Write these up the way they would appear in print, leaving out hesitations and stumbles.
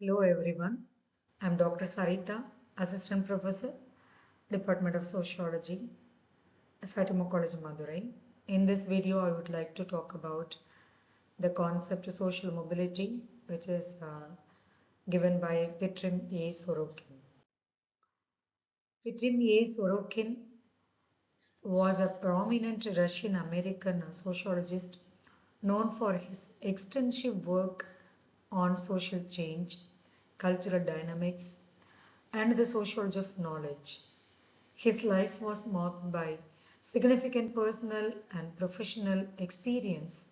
Hello everyone, I'm Dr. Saritha, Assistant Professor, Department of Sociology, Fatima College, Madurai. In this video, I would like to talk about the concept of social mobility, which is given by Petrim A. Sorokin. Petrim A. Sorokin was a prominent Russian-American sociologist known for his extensive work on social change, cultural dynamics, and the sociology of knowledge. His life was marked by significant personal and professional experience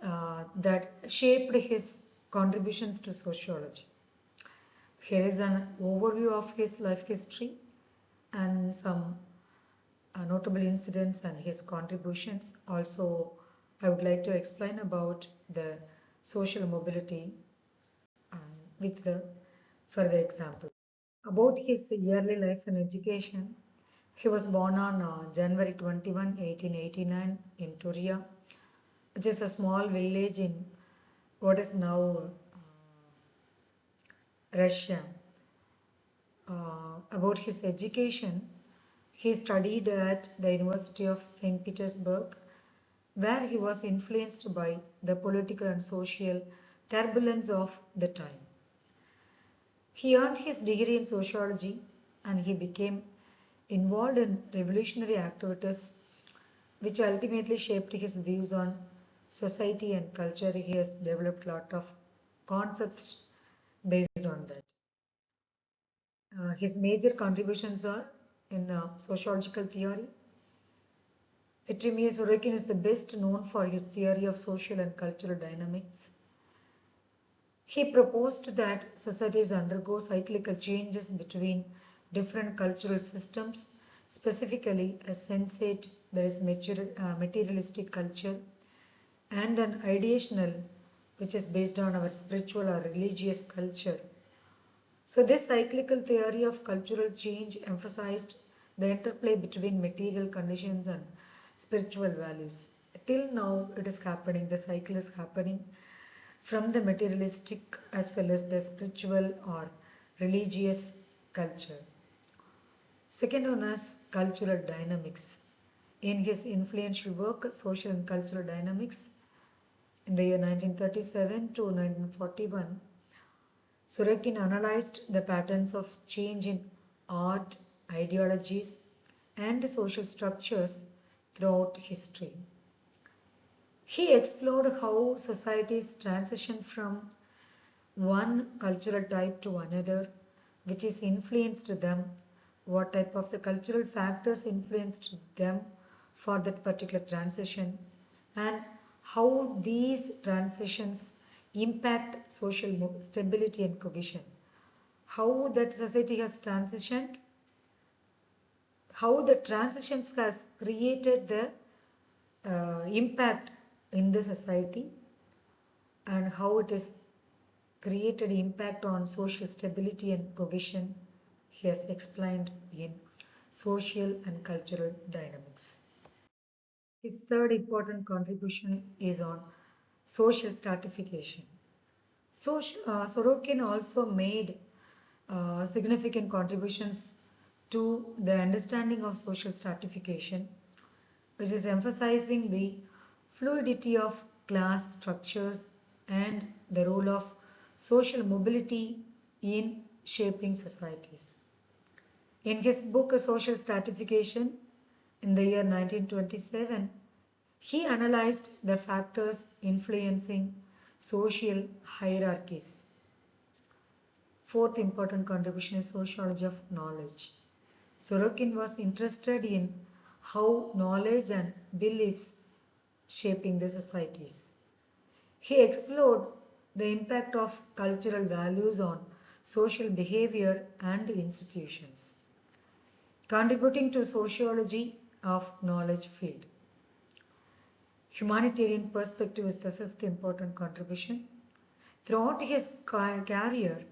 that shaped his contributions to sociology. Here is an overview of his life history and some notable incidents and his contributions. Also, I would like to explain about the social mobility uh, with the further example. About his early life and education, he was born on January 21, 1889 in Turia, which is a small village in what is now Russia. About his education, he studied at the University of St. Petersburg, where he was influenced by the political and social turbulence of the time. He earned his degree in sociology and he became involved in revolutionary activities which ultimately shaped his views on society and culture. He has developed a lot of concepts based on that. His major contributions are in sociological theory. Petrimir Sorokin is the best known for his theory of social and cultural dynamics. He proposed that societies undergo cyclical changes between different cultural systems, specifically a sensate, that is materialistic culture, and an ideational, which is based on our spiritual or religious culture. So, this cyclical theory of cultural change emphasized the interplay between material conditions and spiritual values. Till now, it is happening, the cycle is happening from the materialistic as well as the spiritual or religious culture. Second one is cultural dynamics. In his influential work, Social and Cultural Dynamics, in the year 1937 to 1941, Sorokin analyzed the patterns of change in art, ideologies, and social structures throughout history. He explored how societies transition from one cultural type to another, which is influenced them, what type of the cultural factors influenced them for that particular transition, and how these transitions impact social stability and cohesion. How that society has transitioned, how the transitions has created the impact in the society, and how it is created impact on social stability and cohesion. He has explained in social and cultural dynamics. His third important contribution is on social stratification. So, Sorokin also made significant contributions to the understanding of social stratification, which is emphasizing the fluidity of class structures and the role of social mobility in shaping societies. In his book Social Stratification in the year 1927, he analyzed the factors influencing social hierarchies. Fourth important contribution is sociology of knowledge. Sorokin was interested in how knowledge and beliefs shaping the societies. He explored the impact of cultural values on social behavior and institutions, contributing to sociology of knowledge field. Humanitarian perspective is the fifth important contribution. Throughout his career,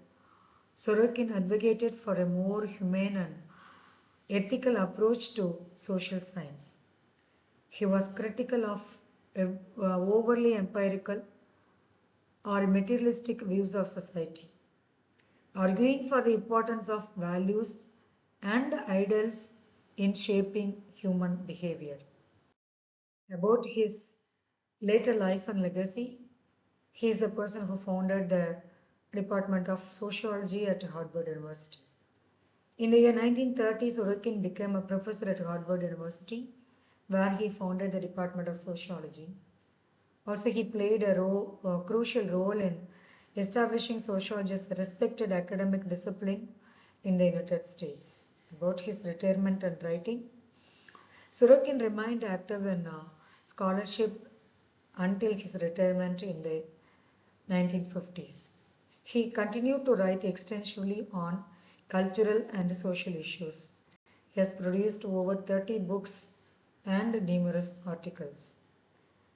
Sorokin advocated for a more humane and ethical approach to social science. He was critical of overly empirical or materialistic views of society, arguing for the importance of values and ideals in shaping human behavior. About his later life and legacy, he is the person who founded the Department of Sociology at Harvard University. In the year 1930, Sorokin became a professor at Harvard University, where he founded the Department of Sociology. Also, he played a crucial role in establishing sociology as a respected academic discipline in the United States. About his retirement and writing, Sorokin remained active in scholarship until his retirement in the 1950s. He continued to write extensively on cultural and social issues. He has produced over 30 books and numerous articles.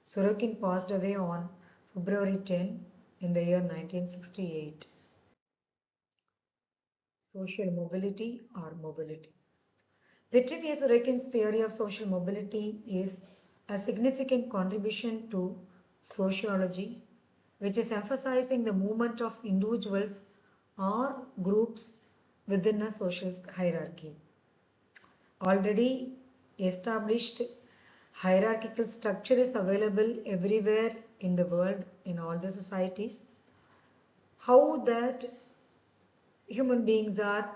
Sorokin passed away on February 10 in the year 1968. Social mobility or mobility. Victoria Sorokin's theory of social mobility is a significant contribution to sociology, which is emphasizing the movement of individuals or groups within a social hierarchy. Already established hierarchical structure is available everywhere in the world, in all the societies. How that human beings are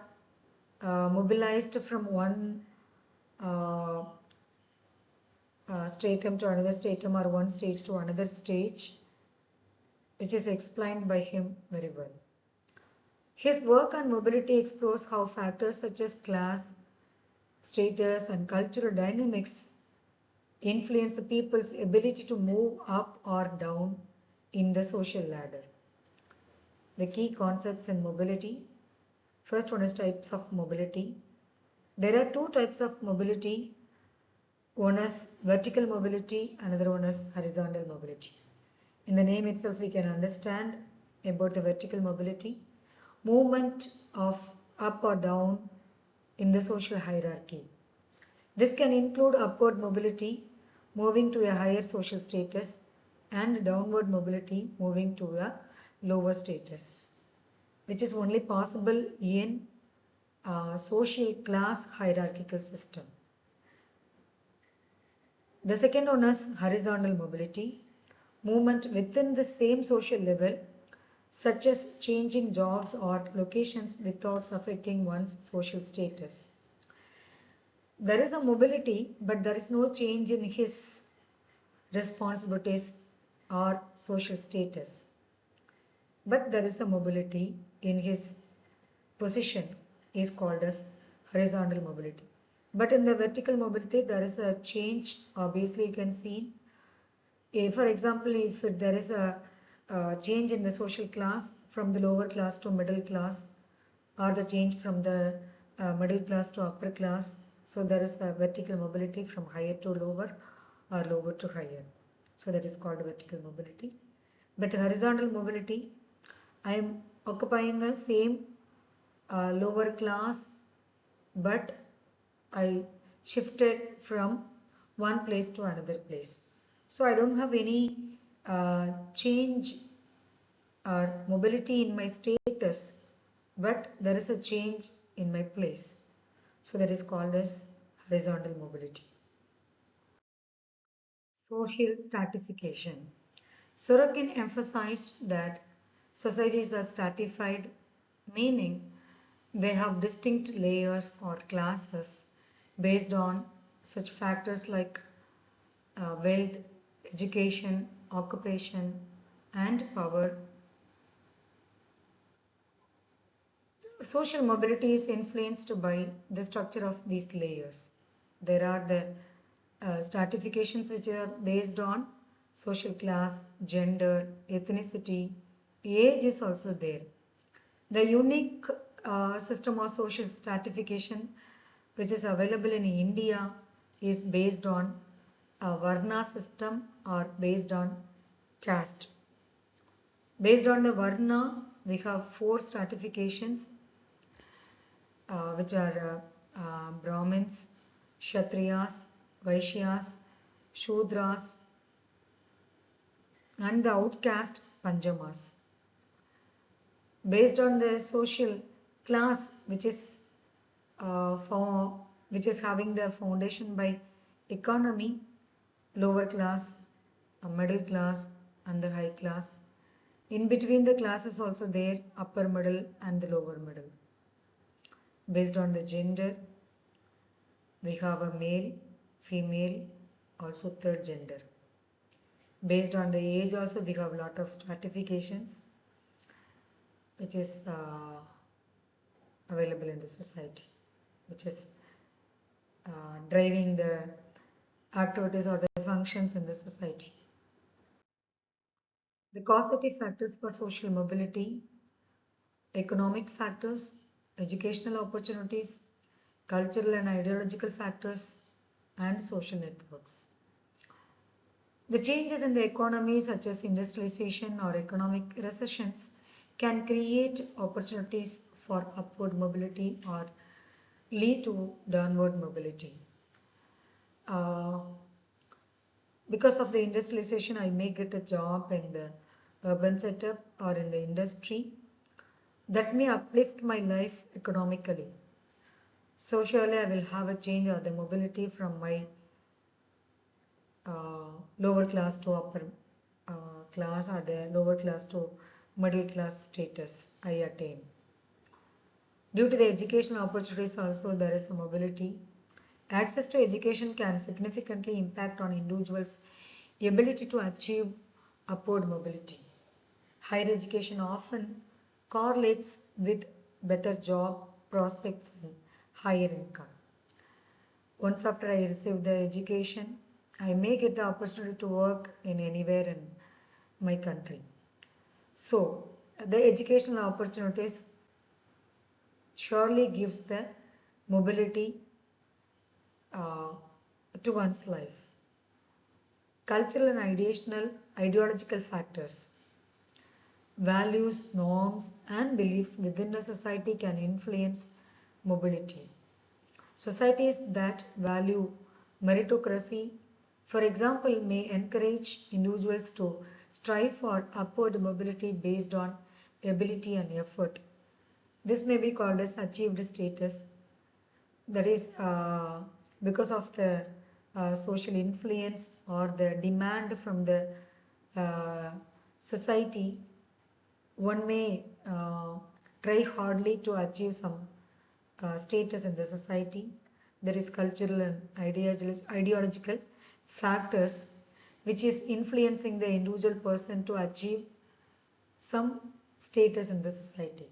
mobilized from one uh, stratum to another stratum, or one stage to another stage, which is explained by him very well. His work on mobility explores how factors such as class, status, and cultural dynamics influence the people's ability to move up or down in the social ladder. The key concepts in mobility. First one is types of mobility. There are two types of mobility. One is vertical mobility, another one is horizontal mobility. In the name itself, we can understand about the vertical mobility. Movement of up or down in the social hierarchy. This can include upward mobility, moving to a higher social status, and downward mobility, moving to a lower status, which is only possible in a social class hierarchical system. The second one is horizontal mobility, movement within the same social level, such as changing jobs or locations without affecting one's social status. There is a mobility, but there is no change in his responsibilities or social status. But there is a mobility in his position, is called as horizontal mobility. But in the vertical mobility, there is a change. Obviously, you can see. For example, if there is a change in the social class from the lower class to middle class, or the change from the middle class to upper class, so there is a vertical mobility from higher to lower or lower to higher. So that is called vertical mobility. But horizontal mobility, I am occupying a same lower class, but I shifted from one place to another place. So I don't have any change or mobility in my status, but there is a change in my place. So that is called as horizontal mobility. Social stratification. Sorokin emphasized that societies are stratified, meaning they have distinct layers or classes based on such factors like wealth, education, occupation, and power. Social mobility is influenced by the structure of these layers. There are the stratifications which are based on social class, gender, ethnicity, age is also there. The unique system of social stratification which is available in India is based on a Varna system or based on caste. Based on the Varna, we have four stratifications which are Brahmins, Kshatriyas, Vaishyas, Shudras, and the outcast panjamas. Based on the social class, which is having the foundation by economy, lower class, middle class, and the high class. In between the classes also there, upper middle and the lower middle. Based on the gender, we have a male, female, also third gender. Based on the age also we have a lot of stratifications which is available in the society, which is driving the activities or the functions in the society. The causative factors for social mobility: economic factors, educational opportunities, cultural and ideological factors, and social networks. The changes in the economy, such as industrialization or economic recessions, can create opportunities for upward mobility or lead to downward mobility. Because of the industrialization, I may get a job in the urban setup or in the industry that may uplift my life economically. So surely I will have a change or the mobility from my lower class to upper class, or the lower class to middle class status I attain. Due to the educational opportunities also there is a mobility. Access to education can significantly impact on individuals' ability to achieve upward mobility. Higher education often correlates with better job prospects and higher income. Once after I receive the education, I may get the opportunity to work in anywhere in my country. So, the educational opportunities surely gives the mobility to one's life. Cultural and ideological factors. Values, norms, and beliefs within a society can influence mobility. Societies that value meritocracy, for example, may encourage individuals to strive for upward mobility based on ability and effort. This may be called as achieved status. That is because of the social influence or the demand from the society, one may try hardly to achieve some status in the society. There is cultural and ideological factors which is influencing the individual person to achieve some status in the society.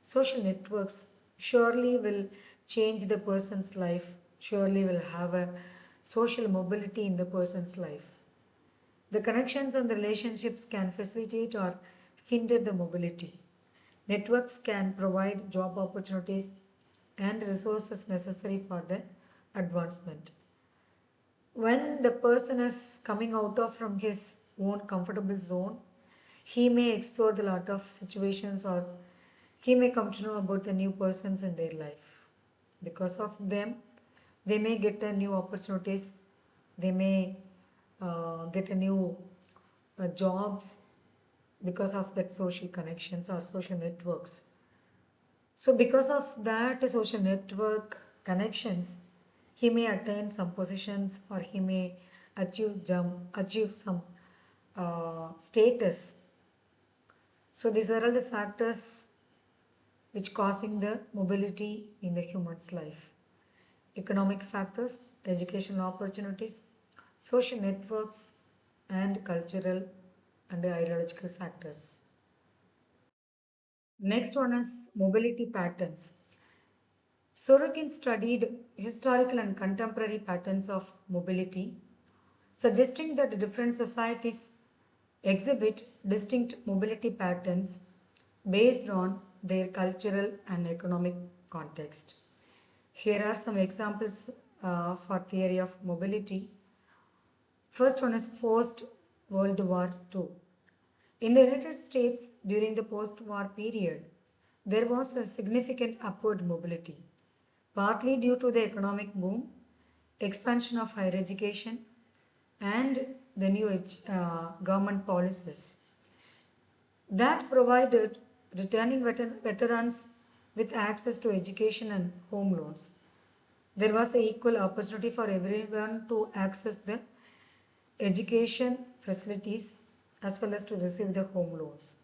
Social networks surely will change the person's life, surely will have a social mobility in the person's life. The connections and the relationships can facilitate or hinder the mobility. Networks can provide job opportunities and resources necessary for the advancement. When the person is coming out of from his own comfortable zone, he may explore a lot of situations, or he may come to know about the new persons in their life. Because of them, they may get a new opportunities, they may get a new jobs because of that social connections or social networks. So because of that social network connections, he may attain some positions, or he may achieve some status. So these are all the factors which causing the mobility in the human's life. Economic factors, educational opportunities, social networks, and cultural and ideological factors. Next one is mobility patterns. Sorokin studied historical and contemporary patterns of mobility, suggesting that different societies exhibit distinct mobility patterns based on their cultural and economic context. Here are some examples for theory of mobility. First one is post-World War II. In the United States, during the post-war period, there was a significant upward mobility, partly due to the economic boom, expansion of higher education, and the new government policies. that provided returning veterans with access to education and home loans. There was the equal opportunity for everyone to access the education facilities as well as to receive the home loans,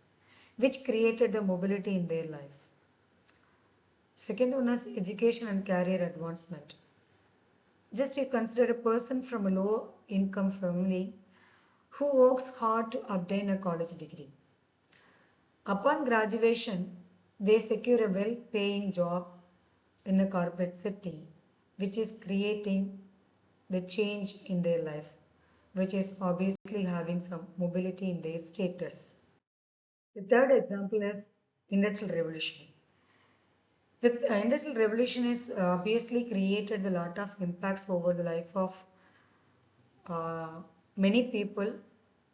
which created the mobility in their life. Second one is education and career advancement. Just you consider a person from a low income family who works hard to obtain a college degree. Upon graduation, they secure a well paying job in a corporate setting, which is creating the change in their life, which is obviously having some mobility in their status. The third example is Industrial Revolution. The Industrial Revolution is obviously created a lot of impacts over the life of uh, many people,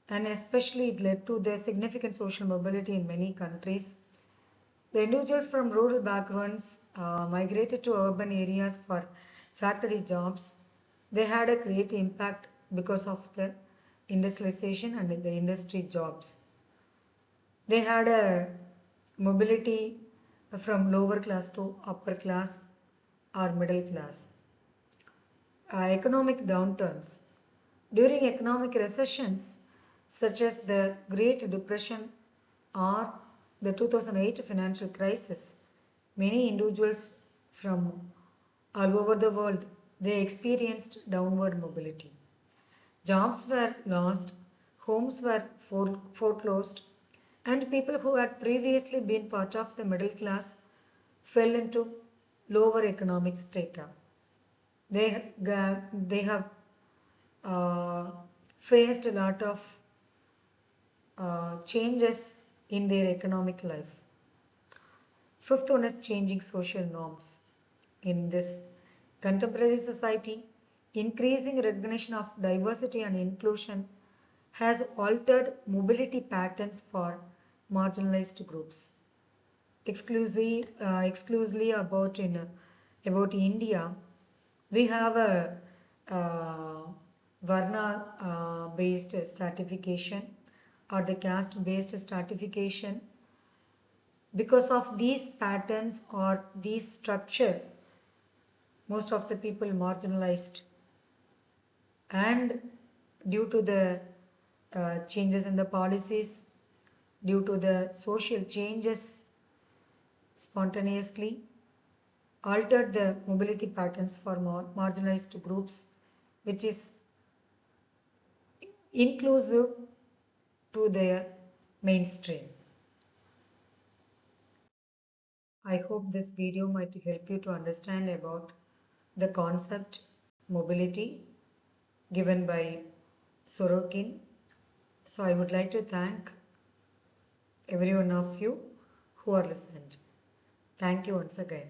and especially it led to the significant social mobility in many countries. The individuals from rural backgrounds migrated to urban areas for factory jobs. They had a great impact because of the industrialization and the industry jobs. They had a mobility from lower class to upper class or middle class. Economic downturns. During economic recessions, such as the Great Depression or the 2008 financial crisis, many individuals from all over the world they experienced downward mobility. Jobs were lost, homes were foreclosed, and people who had previously been part of the middle class fell into lower economic strata. They have uh, faced a lot of changes in their economic life. Fifth one is changing social norms. In this contemporary society, increasing recognition of diversity and inclusion has altered mobility patterns for marginalized groups. Exclusively about India, we have a Varna based stratification or the caste based stratification. Because of these patterns or these structure, most of the people marginalized, and due to the changes in the policies, due to the social changes spontaneously altered the mobility patterns for marginalized groups, which is inclusive to their mainstream. I hope this video might help you to understand about the concept mobility given by Sorokin. So I would like to thank every one of you who are listened. Thank you once again.